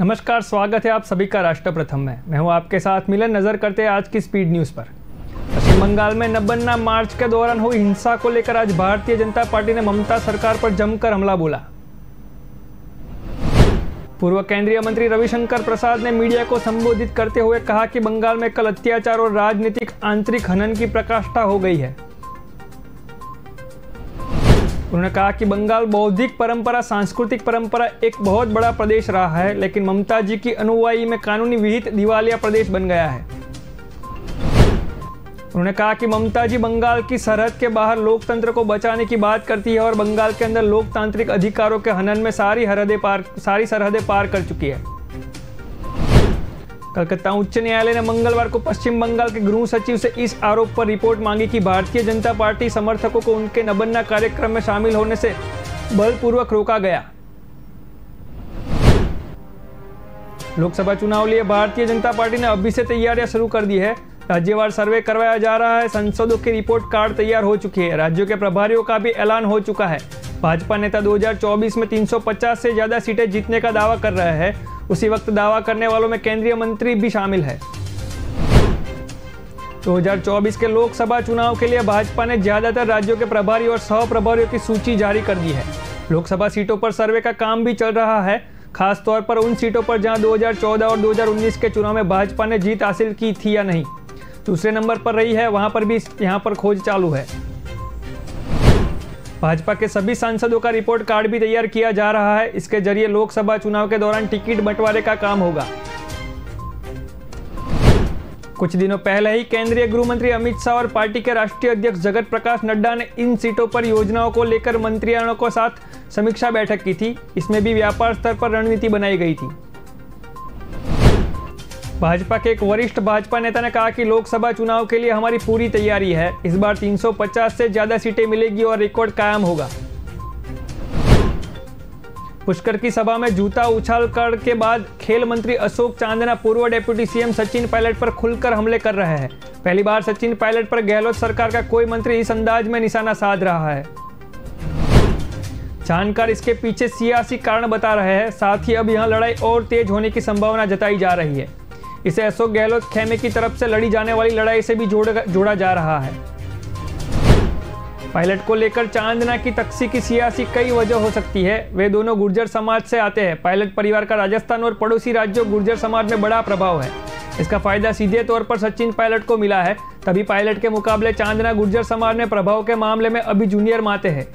नमस्कार, स्वागत है आप सभी का राष्ट्र प्रथम में। मैं हूं आपके साथ मिलन। नजर करते हैं आज की स्पीड न्यूज पर। पश्चिम बंगाल में नबन्ना मार्च के दौरान हुई हिंसा को लेकर आज भारतीय जनता पार्टी ने ममता सरकार पर जमकर हमला बोला। पूर्व केंद्रीय मंत्री रविशंकर प्रसाद ने मीडिया को संबोधित करते हुए कहा कि बंगाल में कल अत्याचार और राजनीतिक आंतरिक हनन की प्रकाष्ठा हो गई है। उन्होंने कहा कि बंगाल बौद्धिक परंपरा, सांस्कृतिक परंपरा एक बहुत बड़ा प्रदेश रहा है, लेकिन ममता जी की अनुयायी में कानूनी विहित दिवालिया प्रदेश बन गया है। उन्होंने कहा कि ममता जी बंगाल की सरहद के बाहर लोकतंत्र को बचाने की बात करती है और बंगाल के अंदर लोकतांत्रिक अधिकारों के हनन में सारी सरहदें पार कर चुकी है। कलकत्ता उच्च न्यायालय ने मंगलवार को पश्चिम बंगाल के गृह सचिव से इस आरोप पर रिपोर्ट मांगी कि भारतीय जनता पार्टी समर्थकों को उनके नबन्ना कार्यक्रम में शामिल होने से बलपूर्वक रोका गया। लोकसभा चुनाव लिए भारतीय जनता पार्टी ने अभी से तैयारियां शुरू कर दी है। राज्यवार सर्वे करवाया जा रहा है। सांसदों की रिपोर्ट कार्ड तैयार हो चुकी है। राज्यों के प्रभारियों का भी ऐलान हो चुका है। भाजपा नेता 2024 में 350 से ज्यादा सीटें जीतने का दावा कर रहे हैं। उसी वक्त दावा करने वालों में केंद्रीय मंत्री भी शामिल है। 2024 के लोकसभा चुनाव के लिए भाजपा ने ज्यादातर राज्यों के प्रभारी और सह प्रभारियों की सूची जारी कर दी है। लोकसभा सीटों पर सर्वे का काम भी चल रहा है, खास तौर पर उन सीटों पर जहां 2014 और 2019 के चुनाव में भाजपा ने जीत हासिल की थी या नहीं। दूसरे नंबर पर रही है, वहां पर भी यहां पर खोज चालू है। भाजपा के सभी सांसदों का रिपोर्ट कार्ड भी तैयार किया जा रहा है। इसके जरिए लोकसभा चुनाव के दौरान टिकट बंटवारे का काम होगा। कुछ दिनों पहले ही केंद्रीय गृह मंत्री अमित शाह और पार्टी के राष्ट्रीय अध्यक्ष जगत प्रकाश नड्डा ने इन सीटों पर योजनाओं को लेकर मंत्रियों के साथ समीक्षा बैठक की थी। इसमें भी व्यापार स्तर पर रणनीति बनाई गई थी। भाजपा के एक वरिष्ठ भाजपा नेता ने कहा कि लोकसभा चुनाव के लिए हमारी पूरी तैयारी है। इस बार 350 से ज्यादा सीटें मिलेगी और रिकॉर्ड कायम होगा। पुष्कर की सभा में जूता उछाल कर के बाद खेल मंत्री अशोक चांदना पूर्व डिप्टी सीएम सचिन पायलट पर खुलकर हमले कर रहे हैं। पहली बार सचिन पायलट पर गहलोत सरकार का कोई मंत्री इस अंदाज में निशाना साध रहा है। जानकार इसके पीछे सियासी कारण बता रहे हैं। साथ ही अब यहां लड़ाई और तेज होने की संभावना जताई जा रही है। इसे अशोक गहलोत खेमे की तरफ से लड़ी जाने वाली लड़ाई से भी जोड़ा जा रहा है। पायलट को लेकर चांदना की तख्सी की सियासी कई वजह हो सकती है। वे दोनों गुर्जर समाज से आते हैं। पायलट परिवार का राजस्थान और पड़ोसी राज्यों गुर्जर समाज में बड़ा प्रभाव है। इसका फायदा सीधे तौर पर सचिन पायलट को मिला है। तभी पायलट के मुकाबले चांदना गुर्जर समाज में प्रभाव के मामले में अभी जूनियर माते हैं।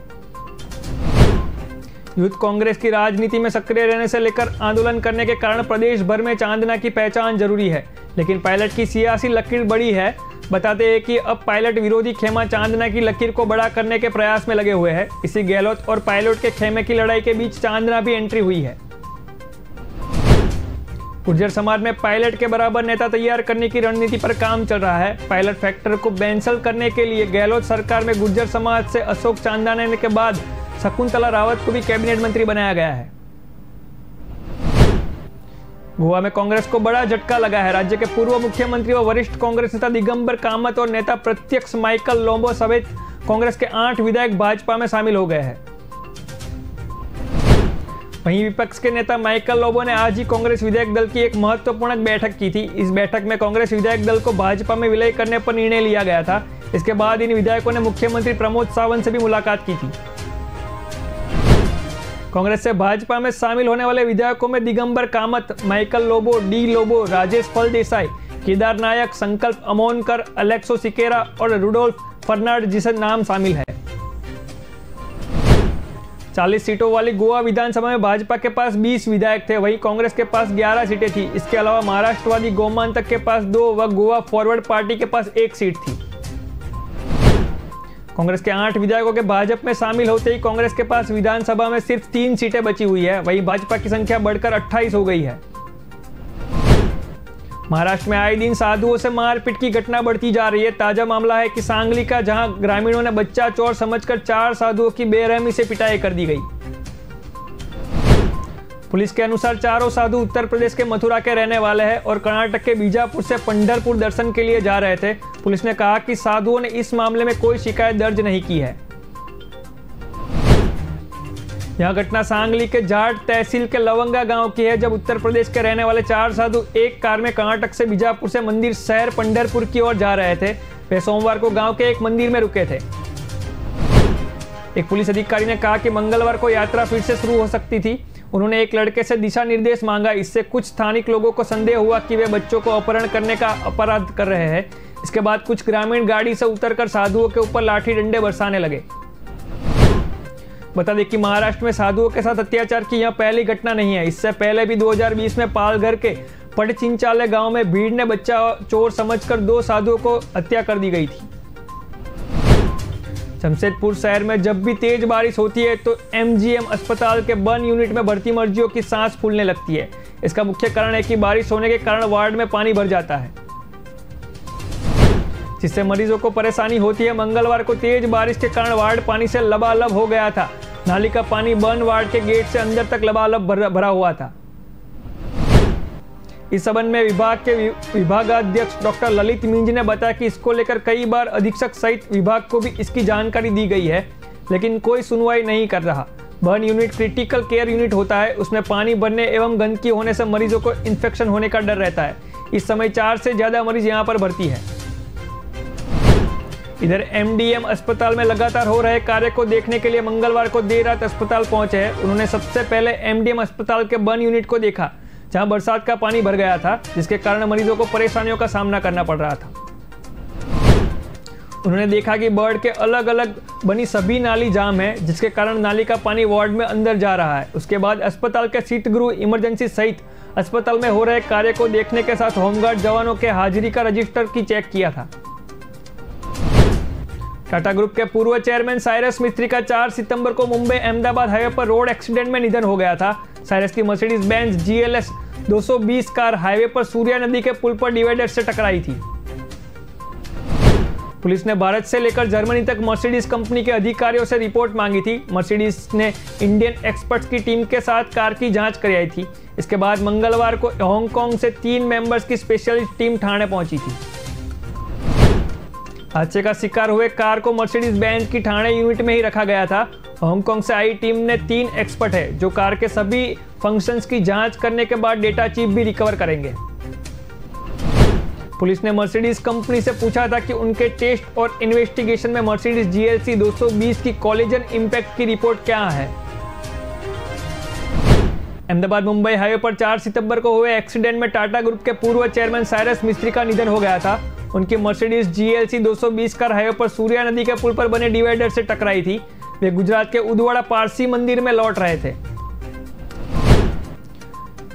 यूथ कांग्रेस की राजनीति में सक्रिय रहने से लेकर आंदोलन करने के कारण प्रदेश भर में चांदना की पहचान जरूरी है, लेकिन पायलट की सियासी लकीर बड़ी है। बताते हैं कि अब पायलट विरोधी खेमा चांदना की लकीर को बड़ा करने के प्रयास में लगे हुए हैं। इसी गहलोत और पायलट के खेमे की लड़ाई के बीच चांदना भी एंट्री हुई है। गुर्जर समाज में पायलट के बराबर नेता तैयार करने की रणनीति पर काम चल रहा है। पायलट फैक्टर को कैंसल करने के लिए गहलोत सरकार में गुर्जर समाज से अशोक चांदना के बाद शकुंतला रावत को भी कैबिनेट मंत्री बनाया गया है। गोवा में कांग्रेस को बड़ा झटका लगा है। राज्य के पूर्व मुख्यमंत्री और वरिष्ठ कांग्रेस नेता दिगंबर कामत और नेता प्रत्यक्ष माइकल लोबो समेत कांग्रेस के 8 विधायक भाजपा में शामिल हो गए हैं। वहीं विपक्ष के नेता माइकल लोबो ने आज ही कांग्रेस विधायक दल की एक महत्वपूर्ण बैठक की थी। इस बैठक में कांग्रेस विधायक दल को भाजपा में विलय करने पर निर्णय लिया गया था। इसके बाद इन विधायकों ने मुख्यमंत्री प्रमोद सावंत से भी मुलाकात की थी। कांग्रेस से भाजपा में शामिल होने वाले विधायकों में दिगंबर कामत, माइकल लोबो, डी लोबो, राजेश फलदेसाई, केदार नायक, संकल्प अमोनकर, अलेक्सो सिकेरा और रुडोल्फ फर्नांड जैसे नाम शामिल है। 40 सीटों वाली गोवा विधानसभा में भाजपा के पास 20 विधायक थे, वहीं कांग्रेस के पास 11 सीटें थी। इसके अलावा महाराष्ट्रवादी गोमांतक के पास 2 व गोवा फॉरवर्ड पार्टी के पास 1 सीट थी। कांग्रेस के 8 विधायकों के भाजपा में शामिल होते ही कांग्रेस के पास विधानसभा में सिर्फ 3 सीटें बची हुई है। वहीं भाजपा की संख्या बढ़कर 28 हो गई है। महाराष्ट्र में आए दिन साधुओं से मारपीट की घटना बढ़ती जा रही है। ताजा मामला है कि सांगली का, जहां ग्रामीणों ने बच्चा चोर समझकर 4 साधुओं की बेरहमी से पिटाई कर दी गई। पुलिस के अनुसार चारों साधु उत्तर प्रदेश के मथुरा के रहने वाले हैं और कर्नाटक के बीजापुर से पंढरपुर दर्शन के लिए जा रहे थे। पुलिस ने कहा कि साधुओं ने इस मामले में कोई शिकायत दर्ज नहीं की है। यह घटना सांगली के जाट तहसील के लवंगा गांव की है, जब उत्तर प्रदेश के रहने वाले 4 साधु एक कार में कर्नाटक से बीजापुर से मंदिर शहर पंढरपुर की ओर जा रहे थे। वे सोमवार को गांव के एक मंदिर में रुके थे। एक पुलिस अधिकारी ने कहा कि मंगलवार को यात्रा फिर से शुरू हो सकती थी। उन्होंने एक लड़के से दिशा निर्देश मांगा। इससे कुछ स्थानिक लोगों को संदेह हुआ कि वे बच्चों को अपहरण करने का अपराध कर रहे हैं। इसके बाद कुछ ग्रामीण गाड़ी से उतरकर साधुओं के ऊपर लाठी डंडे बरसाने लगे। बता दें कि महाराष्ट्र में साधुओं के साथ अत्याचार की यह पहली घटना नहीं है। इससे पहले भी 2020 में पालघर के पटचिंचाले गांव में भीड़ ने बच्चा चोर समझकर 2 साधुओं को हत्या कर दी गई थी। जमशेदपुर शहर में जब भी तेज बारिश होती है तो MGM अस्पताल के बर्न यूनिट में भर्ती मरीजों की सांस फूलने लगती है। इसका मुख्य कारण है कि बारिश होने के कारण वार्ड में पानी भर जाता है, जिससे मरीजों को परेशानी होती है। मंगलवार को तेज बारिश के कारण वार्ड पानी से लबालब हो गया था। नाली का पानी बर्न वार्ड के गेट से अंदर तक लबालब भरा हुआ था। इस संबंध में विभाग के विभागाध्यक्ष डॉक्टर ललित मिंज ने बताया कि इसको लेकर कई बार अधीक्षक सहित विभाग को भी इसकी जानकारी दी गई है, लेकिन कोई सुनवाई नहीं कर रहा। Burn unit critical care unit होता है। उसमें पानी भरने एवं गंदगी होने से मरीजों को इन्फेक्शन होने का डर रहता है। इस समय 4 से ज्यादा मरीज यहाँ पर भर्ती है। इधर MDM अस्पताल में लगातार हो रहे कार्य को देखने के लिए मंगलवार को देर रात अस्पताल पहुंचे हैं। उन्होंने सबसे पहले MDM अस्पताल के बर्न यूनिट को देखा, जहां बरसात का पानी भर गया था, जिसके कारण मरीजों को परेशानियों का सामना करना पड़ रहा था। उन्होंने देखा कि वार्ड के अलग अलग बनी सभी नाली जाम है, जिसके कारण नाली का पानी वार्ड में अंदर जा रहा है। उसके बाद अस्पताल के शीतगृह, इमरजेंसी सहित अस्पताल में हो रहे कार्य को देखने के साथ होमगार्ड जवानों के हाजिरी का रजिस्टर की चेक किया था। टाटा ग्रुप के पूर्व चेयरमैन साइरस मिस्त्री का 4 सितंबर को मुंबई अहमदाबाद हाईवे पर रोड एक्सीडेंट में निधन हो गया था। साइरस की Mercedes Benz GLS 220 car highway पर सूर्या नदी के पुल पर डिवाइडर से टकराई थी। पुलिस ने भारत से लेकर जर्मनी तक मर्सिडीज कंपनी के अधिकारियों से रिपोर्ट मांगी थी। मर्सिडीज ने इंडियन एक्सपर्ट्स की टीम के साथ कार की जांच कराई थी। इसके बाद मंगलवार को हांगकांग से 3 मेंबर्स की स्पेशलिस्ट टीम ठाणे पहुंची थी। हादसे का शिकार हुए कार को मर्सिडीज बेंज की ठाणे यूनिट में ही रखा गया था। हांगकांग से आई टीम ने 3 एक्सपर्ट है, जो कार के सभी फंक्शंस की जांच करने के बाद डेटा चिप भी रिकवर करेंगे। पुलिस ने मर्सिडीज कंपनी से पूछा था कि उनके टेस्ट और इन्वेस्टिगेशन में मर्सिडीज GLC 220 की कॉलिजन इंपैक्ट की रिपोर्ट क्या है। अहमदाबाद मुंबई हाईवे पर 4 सितंबर को हुए एक्सीडेंट में टाटा ग्रुप के पूर्व चेयरमैन साइरस मिस्त्री का निधन हो गया था। उनकी मर्सिडीज GLC 220 कार हाईवे पर सूर्या नदी के पुल पर बने डिवाइडर से टकराई थी। वे गुजरात के उदवाड़ा पारसी मंदिर में लौट रहे थे।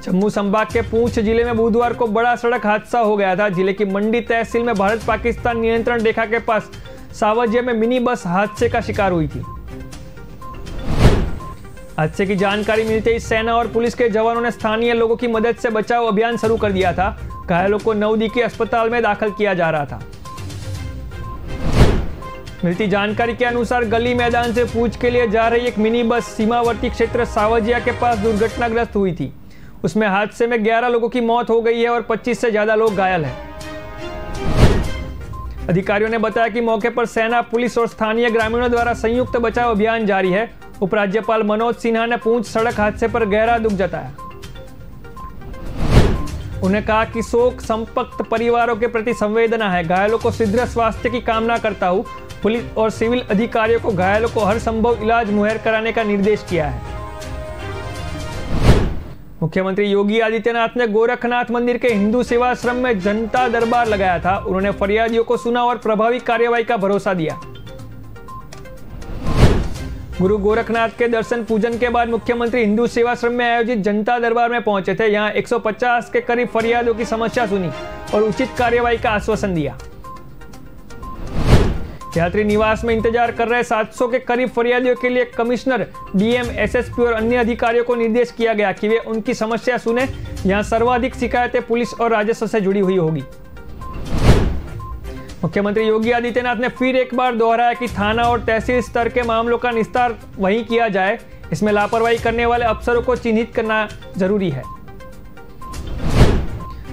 जम्मू संभाग के पूंछ जिले में बुधवार को बड़ा सड़क हादसा हो गया था। जिले की मंडी तहसील में भारत पाकिस्तान नियंत्रण रेखा के पास सावजिया में मिनी बस हादसे का शिकार हुई थी। हादसे की जानकारी मिलते ही सेना और पुलिस के जवानों ने स्थानीय लोगों की मदद से बचाव अभियान शुरू कर दिया था। घायलों को नवदीकी अस्पताल में दाखिल किया जा रहा था। मिलती जानकारी के अनुसार गली मैदान से पूंछ के लिए जा रही एक मिनी बस सीमावर्ती क्षेत्र सावजिया के पास दुर्घटनाग्रस्त हुई थी। उसमें हादसे में 11 लोगों की मौत हो गई है और 25 से ज्यादा लोग घायल हैं। अधिकारियों ने बताया कि मौके पर सेना, पुलिस और स्थानीय ग्रामीणों द्वारा संयुक्त बचाव अभियान जारी है। उपराज्यपाल मनोज सिन्हा ने पूंछ सड़क हादसे पर गहरा दुख जताया। उन्हें कहा कि शोक संतप्त परिवारों के प्रति संवेदना है। घायलों को शीघ्र स्वास्थ्य की कामना करता हूं। पुलिस और सिविल अधिकारियों को घायलों को हर संभव इलाज मुहैया कराने का निर्देश किया है। मुख्यमंत्री योगी आदित्यनाथ ने गोरखनाथ मंदिर के हिंदू सेवाश्रम में जनता दरबार लगाया था। उन्होंने फरियादियों को सुना और प्रभावी कार्यवाही का भरोसा दिया। गुरु गोरखनाथ के दर्शन पूजन के बाद मुख्यमंत्री हिंदू सेवाश्रम में आयोजित जनता दरबार में पहुंचे थे। यहां 150 के करीब फरियादियों की समस्या सुनी और उचित कार्यवाही का आश्वासन दिया। यात्री निवास में इंतजार कर रहे 700 के करीब फरियादियों के लिए कमिश्नर, DM, SSP और अन्य अधिकारियों को निर्देश किया गया कि वे उनकी समस्या सुने। यहां सर्वाधिक शिकायतें पुलिस और राजस्व से जुड़ी हुई होगी। मुख्यमंत्री योगी आदित्यनाथ ने फिर एक बार दोहराया कि थाना और तहसील स्तर के मामलों का निस्तार वहीं किया जाए। इसमें लापरवाही करने वाले अफसरों को चिन्हित करना जरूरी है।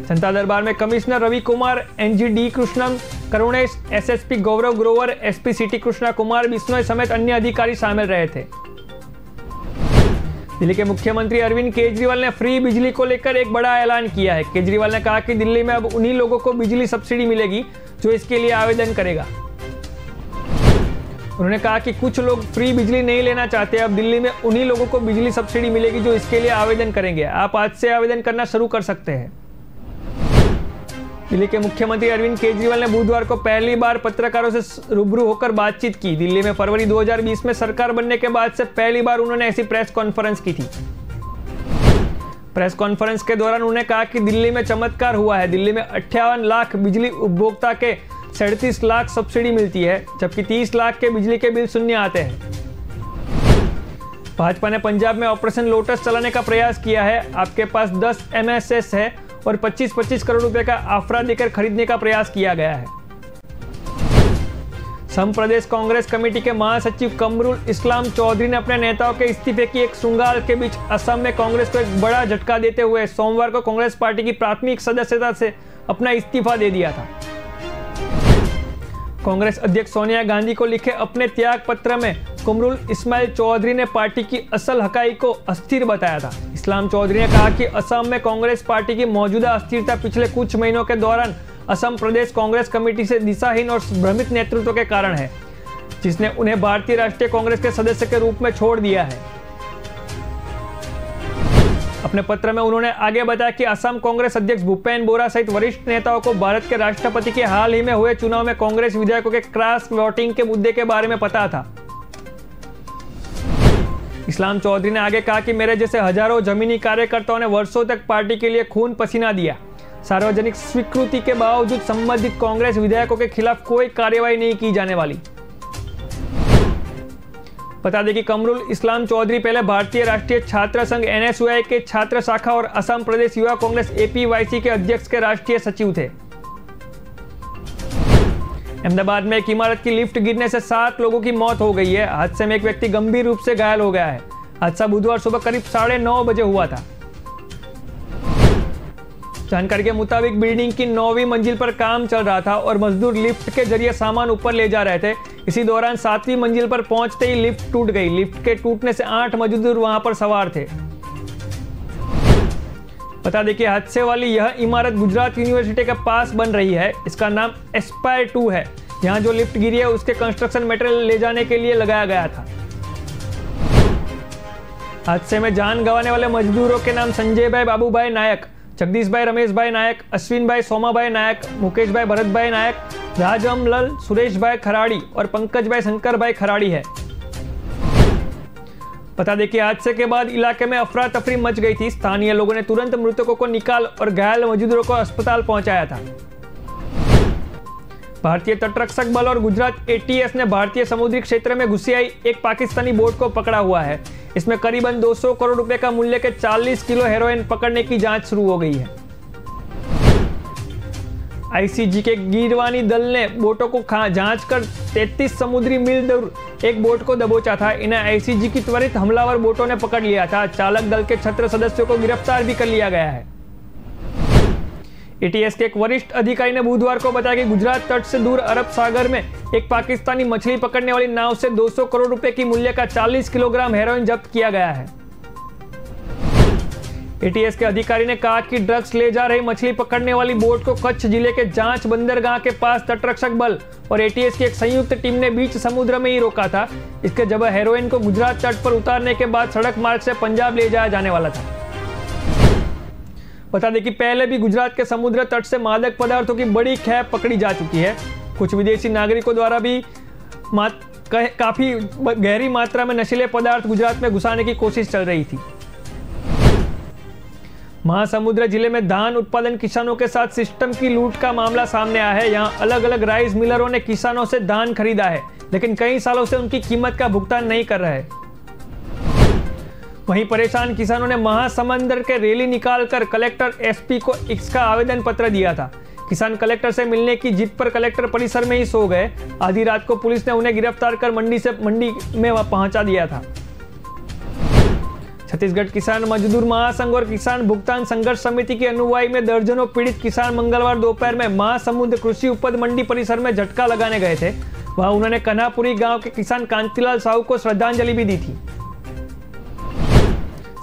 जनता दरबार में कमिश्नर रवि कुमार, NGD कृष्णम, करुणेश, SSP गौरव ग्रोवर, SP सिटी कृष्णा कुमार बिश्नोई समेत अन्य अधिकारी शामिल रहे थे। दिल्ली के मुख्यमंत्री अरविंद केजरीवाल ने फ्री बिजली को लेकर एक बड़ा ऐलान किया है। केजरीवाल ने कहा कि दिल्ली में अब उन्हीं लोगों को बिजली सब्सिडी मिलेगी जो इसके लिए आवेदन करेगा। उन्होंने कहा कि कुछ लोग फ्री बिजली नहीं लेना चाहते, अब दिल्ली में उन्हीं लोगों को बिजली सब्सिडी मिलेगी जो इसके लिए आवेदन करेंगे। आप आज से आवेदन करना शुरू कर सकते हैं। दिल्ली के मुख्यमंत्री अरविंद केजरीवाल ने बुधवार को पहली बार पत्रकारों से रूबरू होकर बातचीत की। दिल्ली में फरवरी 2020 में सरकार बनने के बाद से पहली बार उन्होंने ऐसी प्रेस कॉन्फ्रेंस की थी। प्रेस कॉन्फ्रेंस के दौरान उन्होंने कहा कि दिल्ली में चमत्कार हुआ है। दिल्ली में 58 लाख बिजली उपभोक्ता के 37 लाख सब्सिडी मिलती है, जबकि 30 लाख के बिजली के बिल शून्य आते हैं। भाजपा ने पंजाब में ऑपरेशन लोटस चलाने का प्रयास किया है। आपके पास 10 MSS है और 25-25 करोड़ रुपए का आफरा देकर खरीदने का प्रयास किया गया है। सम प्रदेश कांग्रेस कमेटी के महासचिव कमरुल इस्लाम चौधरी ने अपने नेताओं के इस्तीफे की एक श्रृंगार के बीच असम में कांग्रेस को एक बड़ा झटका देते हुए सोमवार को कांग्रेस पार्टी की प्राथमिक सदस्यता से अपना इस्तीफा दे दिया था। कांग्रेस अध्यक्ष सोनिया गांधी को लिखे अपने त्याग पत्र में कमरुल इस्माइल चौधरी ने पार्टी की असल हकाई को अस्थिर बताया था। इस्लाम चौधरी ने कहा कि असम में कांग्रेस पार्टी की मौजूदा अस्थिरता पिछले कुछ महीनों के दौरान असम प्रदेश कांग्रेस कमेटी से दिशाहीन और भ्रमित नेतृत्व के कारण है, जिसने उन्हें भारतीय राष्ट्रीय कांग्रेस के सदस्य के रूप में छोड़ दिया है। अपने पत्र में उन्होंने आगे बताया कि असम कांग्रेस अध्यक्ष भूपेन बोरा सहित वरिष्ठ नेताओं को भारत के राष्ट्रपति के हाल ही में हुए चुनाव में कांग्रेस विधायकों के क्रॉस वोटिंग के मुद्दे के बारे में पता था। इस्लाम चौधरी ने आगे कहा कि मेरे जैसे हजारों जमीनी कार्यकर्ताओं ने वर्षों तक पार्टी के लिए खून पसीना दिया। सार्वजनिक स्वीकृति के बावजूद संबंधित कांग्रेस विधायकों के खिलाफ कोई कार्रवाई नहीं की जाने वाली। बता दें कि कमरुल इस्लाम चौधरी पहले भारतीय राष्ट्रीय छात्र संघ NSUI के छात्र शाखा और असम प्रदेश युवा कांग्रेस APYC के अध्यक्ष के राष्ट्रीय सचिव थे। अहमदाबाद में एक इमारत की लिफ्ट गिरने से 7 लोगों की मौत हो गई है। हादसे में एक व्यक्ति गंभीर रूप से घायल हो गया है। हादसा बुधवार सुबह करीब 9:30 बजे हुआ था। जानकारी के मुताबिक बिल्डिंग की 9वीं मंजिल पर काम चल रहा था और मजदूर लिफ्ट के जरिए सामान ऊपर ले जा रहे थे। इसी दौरान 7वीं मंजिल पर पहुंचते ही लिफ्ट टूट गई। लिफ्ट के टूटने से 8 मजदूर वहां पर सवार थे। बता दें कि हादसे वाली यह इमारत गुजरात यूनिवर्सिटी के पास बन रही है। इसका नाम एस्पायर 2 है। यहाँ जो लिफ्ट गिरी है उसके कंस्ट्रक्शन मटेरियल ले जाने के लिए लगाया गया था। हादसे में जान गंवाने वाले मजदूरों के नाम संजय भाई बाबूभाई नायक, जगदीश भाई रमेश भाई नायक, अश्विन भाई सोमा भाई नायक, मुकेश भाई भरत भाई नायक, राजमलल सुरेश भाई खराड़ी और पंकज भाई शंकर भाई खराड़ी है। बता दें कि हादसे के बाद इलाके में अफरा तफरी मच गई थी। स्थानीय लोगों ने तुरंत मृतकों को निकाल और घायल मजदूरों को अस्पताल पहुंचाया था। भारतीय तटरक्षक बल और गुजरात ATS ने भारतीय समुद्री क्षेत्र में घुसी आई एक पाकिस्तानी बोट को पकड़ा हुआ है। इसमें करीबन 200 करोड़ रुपए का मूल्य के 40 किलो हेरोइन पकड़ने की जांच शुरू हो गई है। ICG के गिरवानी दल ने बोटों को जांच कर 33 समुद्री मील दूर एक बोट को दबोचा था। इन्हें ICG की त्वरित हमलावर बोटों ने पकड़ लिया था। चालक दल के 6 सदस्यों को गिरफ्तार भी कर लिया गया है। ATS के एक वरिष्ठ अधिकारी ने बुधवार को बताया कि गुजरात तट से दूर अरब सागर में एक पाकिस्तानी मछली पकड़ने वाली नाव से 200 करोड़ रुपए की मूल्य का 40 किलोग्राम हेरोइन जब्त किया गया है। ATS के अधिकारी ने कहा कि ड्रग्स ले जा रही मछली पकड़ने वाली बोट को कच्छ जिले के जांच बंदरगाह के पास तटरक्षक बल और ATS की एक संयुक्त टीम ने बीच समुद्र में ही रोका था। इसके जब हेरोइन को गुजरात तट पर उतारने के बाद सड़क मार्ग से पंजाब ले जाया जाने वाला था। बता दें कि पहले भी गुजरात के समुद्र तट से मादक पदार्थों की बड़ी खेप पकड़ी जा चुकी है। कुछ विदेशी नागरिकों द्वारा भी काफी गहरी मात्रा में नशीले पदार्थ गुजरात में घुसाने की कोशिश चल रही थी। महासमुंद जिले में धान उत्पादन किसानों के साथ सिस्टम की लूट का मामला सामने आया है। यहाँ अलग अलग राइस मिलरों ने किसानों से धान खरीदा है, लेकिन कई सालों से उनकी कीमत का भुगतान नहीं कर रहे। वहीं परेशान किसानों ने महासमुंद के रैली निकालकर कलेक्टर SP को इसका आवेदन पत्र दिया था। किसान कलेक्टर से मिलने की जिद पर कलेक्टर परिसर में ही सो गए। आधी रात को पुलिस ने उन्हें गिरफ्तार कर मंडी में पहुंचा दिया था। छत्तीसगढ़ किसान मजदूर महासंघ और किसान भुगतान संघर्ष समिति की अनुवाई में दर्जनों पीड़ित किसान मंगलवार दोपहर में महासमुंद कृषि उपज मंडी परिसर में झटका लगाने गए थे। वहां उन्होंने कन्हापुरी गांव के किसान कांतिलाल साहू को श्रद्धांजलि भी दी थी।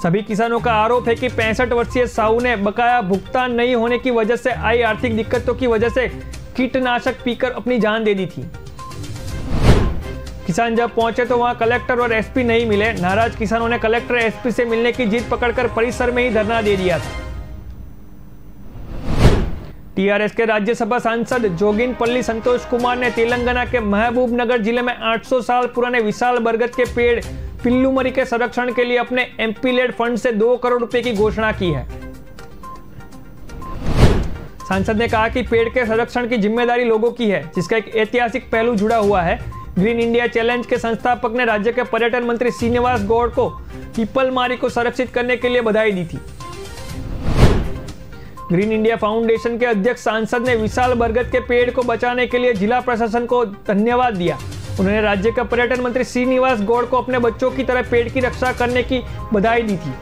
सभी किसानों का आरोप है कि 65 वर्षीय साहू ने बकाया भुगतान नहीं होने की वजह से आई आर्थिक दिक्कतों की वजह से कीटनाशक पीकर अपनी जान दे दी थी। किसान जब पहुंचे तो वहां कलेक्टर और एसपी नहीं मिले। नाराज किसानों ने कलेक्टर एसपी से मिलने की जिद पकड़कर परिसर में ही धरना दे दिया था। टीआरएस के राज्यसभा सांसद जोगिनपल्ली संतोष कुमार ने तेलंगाना के महबूबनगर जिले में 800 साल पुराने विशाल बरगद के पेड़ पिल्लूमरी के संरक्षण के लिए अपने एमपी लेड फंड से 2 करोड़ रुपए की घोषणा की है। सांसद ने कहा कि पेड़ के संरक्षण की जिम्मेदारी लोगों की है, जिसका एक ऐतिहासिक पहलू जुड़ा हुआ है। ग्रीन इंडिया चैलेंज के संस्थापक ने राज्य के पर्यटन मंत्री श्रीनिवास गौड़ को पीपलमारी को संरक्षित करने के लिए बधाई दी थी। ग्रीन इंडिया फाउंडेशन के अध्यक्ष सांसद ने विशाल बरगद के पेड़ को बचाने के लिए जिला प्रशासन को धन्यवाद दिया। उन्होंने राज्य के पर्यटन मंत्री श्रीनिवास गौड़ को अपने बच्चों की तरह पेड़ की रक्षा करने की बधाई दी थी।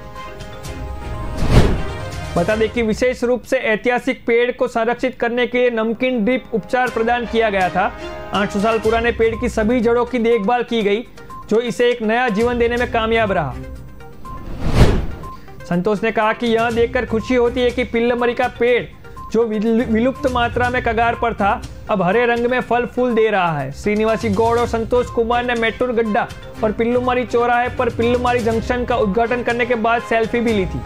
बता दें कि विशेष रूप से ऐतिहासिक पेड़ को संरक्षित करने के लिए नमकीन ड्रिप उपचार प्रदान किया गया था। 800 साल पुराने पेड़ की सभी जड़ों की देखभाल की गई, जो इसे एक नया जीवन देने में कामयाब रहा। संतोष ने कहा कि यह देखकर खुशी होती है कि पिल्लमरी का पेड़ जो विलुप्त मात्रा में कगार पर था, अब हरे रंग में फल फूल दे रहा है। श्रीनिवासी गौड़ और संतोष कुमार ने मेट्टूर गड्ढा और पिल्लूमारी चौराहे पर पिल्लूमारी जंक्शन का उद्घाटन करने के बाद सेल्फी भी ली थी।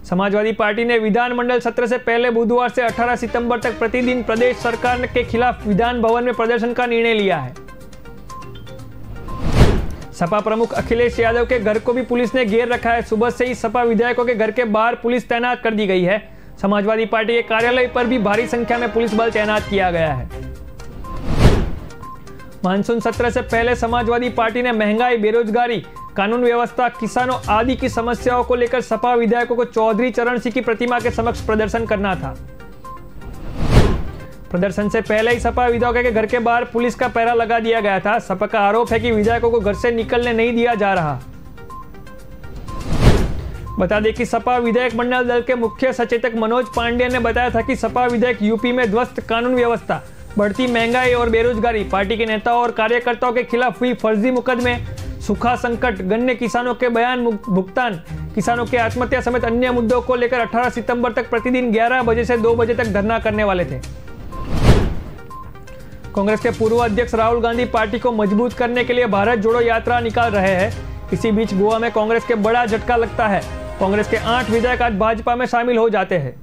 समाजवादी पार्टी ने विधानमंडल सत्र से पहले बुधवार से 18 सितंबर तक प्रतिदिन प्रदेश सरकार के खिलाफ विधान भवन में प्रदर्शन का निर्णय लिया है। सपा प्रमुख अखिलेश यादव के घर को भी पुलिस ने घेर रखा है। सुबह से ही सपा विधायकों के घर के बाहर पुलिस तैनात कर दी गई है। समाजवादी पार्टी के कार्यालय पर भी भारी संख्या में पुलिस बल तैनात किया गया है। मानसून सत्र से पहले समाजवादी पार्टी ने महंगाई, बेरोजगारी, कानून व्यवस्था, किसानों आदि की समस्याओं को लेकर सपा विधायकों को चौधरी चरण सिंह की प्रतिमा के समक्ष प्रदर्शन करना था। प्रदर्शन से पहले ही सपा विधायकों के घर के बाहर पुलिस का पहरा लगा दिया गया था। सपा का आरोप है कि विधायकों को घर से निकलने नहीं दिया जा रहा। बता दें कि सपा विधायक मंडल दल के मुख्य सचेतक मनोज पांडे ने बताया था कि सपा विधायक यूपी में ध्वस्त कानून व्यवस्था, बढ़ती महंगाई और बेरोजगारी, पार्टी के नेताओं और कार्यकर्ताओं के खिलाफ हुई फर्जी मुकदमे, सूखा संकट, गन्ने किसानों के बयान भुगतान, किसानों के आत्महत्या समेत अन्य मुद्दों को लेकर 18 सितंबर तक प्रतिदिन 11 बजे से 2 बजे तक धरना करने वाले थे। कांग्रेस के पूर्व अध्यक्ष राहुल गांधी पार्टी को मजबूत करने के लिए भारत जोड़ो यात्रा निकाल रहे हैं। इसी बीच गोवा में कांग्रेस के बड़ा झटका लगता है। कांग्रेस के 8 विधायक आज भाजपा में शामिल हो जाते हैं।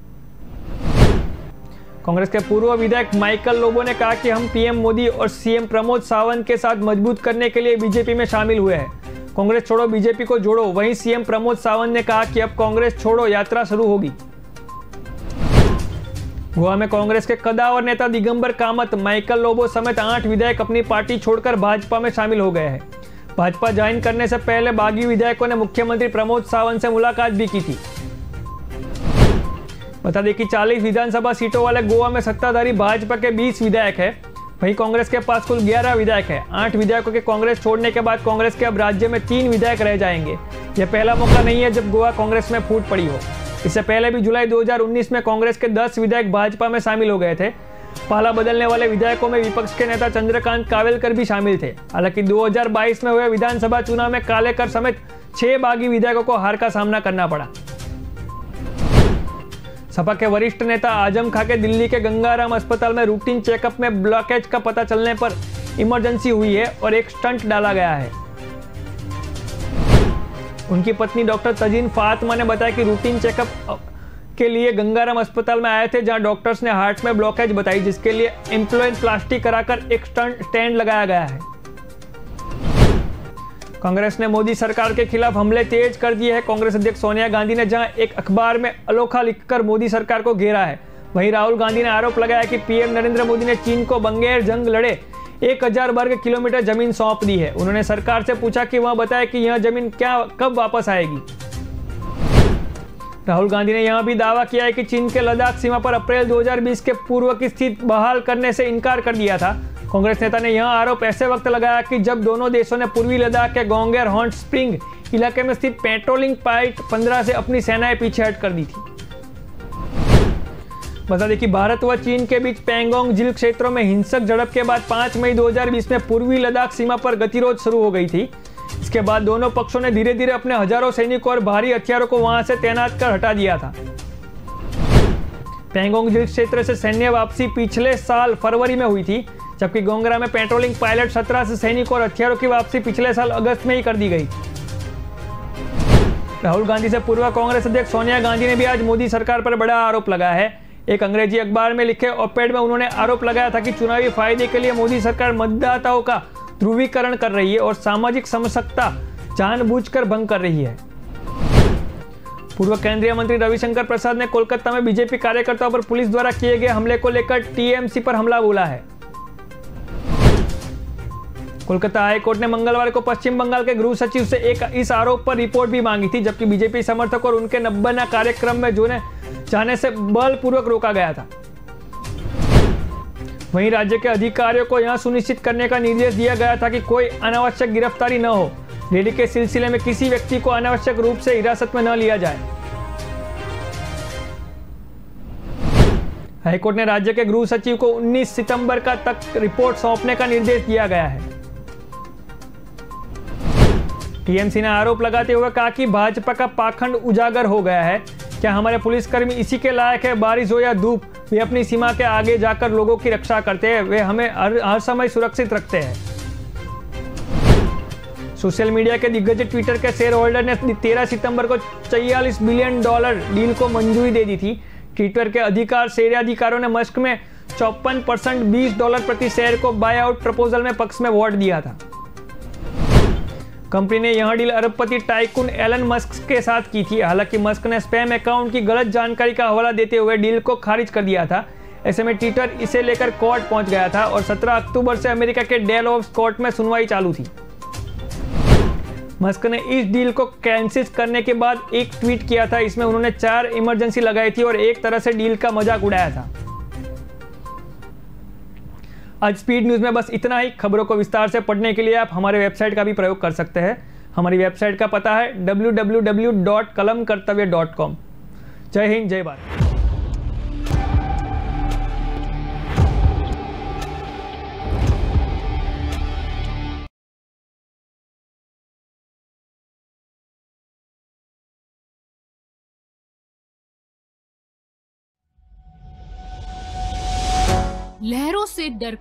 कांग्रेस के पूर्व विधायक माइकल लोबो ने कहा कि हम पीएम मोदी और सीएम प्रमोद सावंत के साथ मजबूत करने के लिए बीजेपी में शामिल हुए हैं। कांग्रेस छोड़ो बीजेपी को जोड़ो। वहीं सीएम प्रमोद सावंत ने कहा कि अब कांग्रेस छोड़ो यात्रा शुरू होगी। गोवा में कांग्रेस के कदावर नेता दिगंबर कामत, माइकल लोबो समेत 8 विधायक अपनी पार्टी छोड़कर भाजपा में शामिल हो गए हैं। भाजपा ज्वाइन करने से पहले बागी विधायकों ने मुख्यमंत्री प्रमोद सावंत से मुलाकात भी की थी। बता दें कि 40 विधानसभा सीटों वाले गोवा में सत्ताधारी भाजपा के 20 विधायक है। वहीं कांग्रेस के पास कुल 11 विधायक है। 8 विधायकों के कांग्रेस छोड़ने के बाद कांग्रेस के अब राज्य में 3 विधायक रह जाएंगे। यह पहला मौका नहीं है जब गोवा कांग्रेस में फूट पड़ी हो। इससे पहले भी जुलाई 2019 में कांग्रेस के 10 विधायक भाजपा में शामिल हो गए थे। पाला बदलने वाले विधायकों में विपक्ष के नेता चंद्रकांत कावेलकर भी शामिल थे। हालांकि 2022 में हुए विधानसभा चुनाव में कालेकर समेत 6 बागी विधायकों को हार का सामना करना पड़ा। सपा के वरिष्ठ नेता आजम खां के दिल्ली के गंगाराम अस्पताल में रूटीन चेकअप में ब्लॉकेज का पता चलने पर इमरजेंसी हुई है और एक स्टंट डाला गया है। उनकी पत्नी डॉक्टर तजीन फातिमा ने बताया कि रूटीन चेकअप के लिए गंगाराम अस्पताल में आए थे, जहां डॉक्टर्स ने हार्ट में ब्लॉकेज बताई, जिसके लिए एम्प्लोप्लास्टी कराकर एक स्टैंड लगाया गया है। कांग्रेस ने मोदी सरकार के खिलाफ हमले तेज कर दिए हैं। कांग्रेस अध्यक्ष सोनिया गांधी ने जहां एक अखबार में अलोखा लिखकर मोदी सरकार को घेरा है, वहीं राहुल गांधी ने आरोप लगाया कि पीएम नरेंद्र मोदी ने चीन को बंगेर जंग लड़े 1000 वर्ग किलोमीटर जमीन सौंप दी है। उन्होंने सरकार से पूछा कि वह बताए कि यह जमीन कब वापस आएगी। राहुल गांधी ने यह भी दावा किया है कि चीन के लद्दाख सीमा पर अप्रैल 2020 के पूर्व की स्थिति बहाल करने से इनकार कर दिया था। कांग्रेस नेता ने यह आरोप ऐसे वक्त लगाया कि जब दोनों देशों ने पूर्वी लद्दाख के गोंगेर हॉट स्प्रिंग इलाके में स्थित पेट्रोलिंग पॉइंट 15 से अपनी सेनाएं पीछे हट कर दी थी। बता दें कि भारत व चीन के बीच पैंगोंग झील क्षेत्रों में हिंसक झड़प के बाद 5 मई 2020 में पूर्वी लद्दाख सीमा पर गतिरोध शुरू हो गई थी। इसके बाद दोनों पक्षों ने धीरे धीरे अपने हजारों सैनिकों और भारी हथियारों को वहां से तैनात कर हटा दिया था। पेंगोंग झील क्षेत्र से सैन्य वापसी पिछले साल फरवरी में हुई थी, जबकि गोंगरा में पेट्रोलिंग पायलट 17 से सैनिकों और हथियारों की वापसी पिछले साल अगस्त में ही कर दी गई। राहुल गांधी से पूर्व कांग्रेस अध्यक्ष सोनिया गांधी ने भी आज मोदी सरकार पर बड़ा आरोप लगाया है। एक अंग्रेजी अखबार में लिखे ऑपेड में उन्होंने आरोप लगाया था कि चुनावी फायदे के लिए मोदी सरकार मतदाताओं का ध्रुवीकरण कर रही है और सामाजिक समरसता जानबूझकर भंग कर रही है। पूर्व केंद्रीय मंत्री रविशंकर प्रसाद ने कोलकाता में बीजेपी कार्यकर्ताओं पर पुलिस द्वारा किए गए हमले को लेकर टीएमसी पर हमला बोला है। कोलकाता हाईकोर्ट ने मंगलवार को पश्चिम बंगाल के गृह सचिव से इस आरोप पर रिपोर्ट भी मांगी थी, जबकि बीजेपी समर्थक और उनके नब्बना कार्यक्रम में जाने से बलपूर्वक रोका गया था। वहीं राज्य के अधिकारियों को यह सुनिश्चित करने का निर्देश दिया गया था कि कोई अनावश्यक गिरफ्तारी न हो। रैली के सिलसिले में किसी व्यक्ति को अनावश्यक रूप से हिरासत में न लिया जाए। हाईकोर्ट ने राज्य के गृह सचिव को 19 सितंबर तक रिपोर्ट सौंपने का निर्देश दिया गया है। टीएमसी ने आरोप लगाते हुए कहा कि भाजपा का पाखंड उजागर हो गया है। क्या हमारे पुलिसकर्मी इसी के लायक है? बारिश हो या धूप, वे अपनी सीमा के आगे जाकर लोगों की रक्षा करते हैं। वे हमें हर समय सुरक्षित रखते हैं। सोशल मीडिया के दिग्गज ट्विटर के शेयर होल्डर ने 13 सितंबर को $44 बिलियन डील को मंजूरी दे दी थी। ट्विटर के शेयराधिकारों ने मस्क में 54% $20 प्रति शेयर को बाय आउट प्रपोजल में पक्ष में वोट दिया था। कंपनी ने यह डील अरबपति टाइकून एलन मस्क के साथ की थी। हालांकि मस्क ने स्पैम अकाउंट की गलत जानकारी का हवाला देते हुए डील को खारिज कर दिया था। ऐसे में ट्विटर इसे लेकर कोर्ट पहुंच गया था और 17 अक्टूबर से अमेरिका के डेलहाउस कोर्ट में सुनवाई चालू थी। मस्क ने इस डील को कैंसिल करने के बाद एक ट्वीट किया था। इसमें उन्होंने 4 इमरजेंसी लगाई थी और एक तरह से डील का मजाक उड़ाया था। आज स्पीड न्यूज में बस इतना ही। खबरों को विस्तार से पढ़ने के लिए आप हमारे वेबसाइट का भी प्रयोग कर सकते हैं। हमारी वेबसाइट का पता है www.kalamkartavya.com। जय हिंद, जय भारत। लहरों से डर